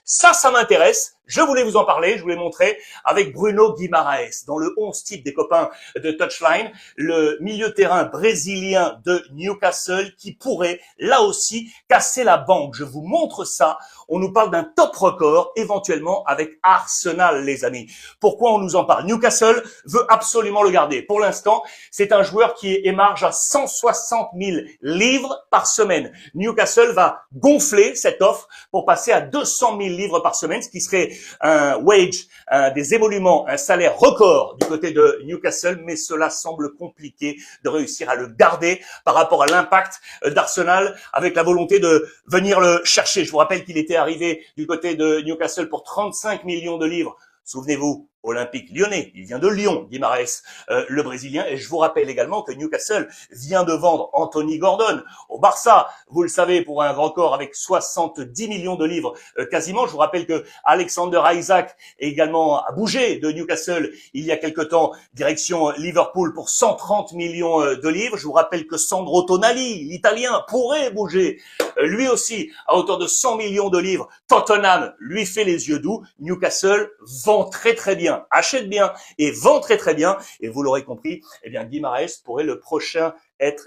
Ça m'intéresse. Je voulais vous en parler, je voulais montrer avec Bruno Guimaraes, dans le 11 type des copains de Touchline, le milieu de terrain brésilien de Newcastle qui pourrait, là aussi, casser la banque. Je vous montre ça. On nous parle d'un top record, éventuellement avec Arsenal, les amis. Pourquoi on nous en parle? Newcastle veut absolument le garder. Pour l'instant, c'est un joueur qui émarge à 160 000 livres par semaine. Newcastle va gonfler cette offre pour passer à 200 000 livres par semaine, ce qui serait un wage, des émoluments, un salaire record du côté de Newcastle, mais cela semble compliqué de réussir à le garder par rapport à l'impact d'Arsenal avec la volonté de venir le chercher. Je vous rappelle qu'il était arrivé du côté de Newcastle pour 35 millions de livres. Souvenez-vous, Olympique Lyonnais, il vient de Lyon, Guimaraes, le Brésilien. Et je vous rappelle également que Newcastle vient de vendre Anthony Gordon au Barça, vous le savez, pour un record avec 70 millions de livres quasiment. Je vous rappelle que Alexander Isaac également a bougé de Newcastle il y a quelque temps, direction Liverpool pour 130 millions de livres. Je vous rappelle que Sandro Tonali, l'Italien, pourrait bouger lui aussi à hauteur de 100 millions de livres. Tottenham lui fait les yeux doux. Newcastle vend très très bien, achète bien et vend très très bien. Et vous l'aurez compris, eh bien Guimaraes pourrait le prochain être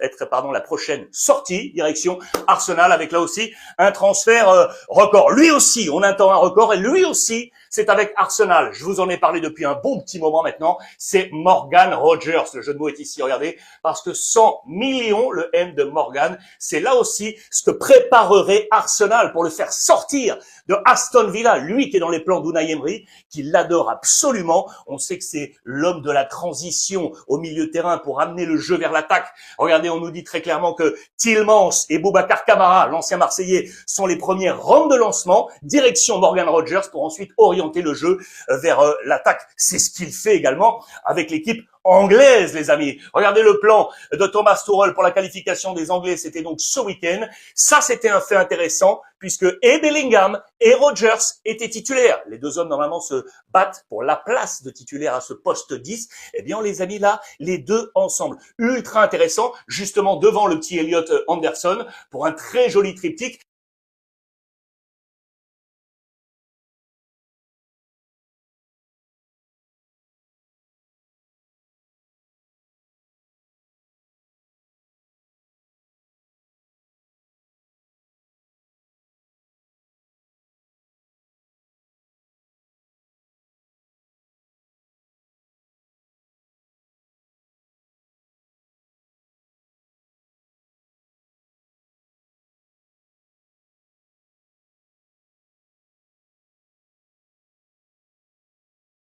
la prochaine sortie direction Arsenal avec là aussi un transfert record. Lui aussi, on attend un record et lui aussi, c'est avec Arsenal. Je vous en ai parlé depuis un bon petit moment maintenant. C'est Morgan Rogers. Le jeu de mots est ici, regardez, parce que 100 millions, le M de Morgan, c'est là aussi ce que préparerait Arsenal pour le faire sortir de Aston Villa. Lui qui est dans les plans d'Unai Emery, qui l'adore absolument. On sait que c'est l'homme de la transition au milieu de terrain pour amener le jeu vers l'attaque. Regardez, on nous dit très clairement que Tielemans et Boubacar Kamara, l'ancien Marseillais, sont les premières rampes de lancement, direction Morgan Rogers pour ensuite orienter le jeu vers l'attaque. C'est ce qu'il fait également avec l'équipe anglaise, les amis. Regardez le plan de Thomas Tuchel pour la qualification des Anglais, c'était donc ce week-end. Ça, c'était un fait intéressant puisque et Bellingham et Rogers étaient titulaires. Les deux hommes, normalement, se battent pour la place de titulaire à ce poste 10. Eh bien, on les a mis là, les deux ensemble. Ultra intéressant, justement devant le petit Elliot Anderson pour un très joli triptyque.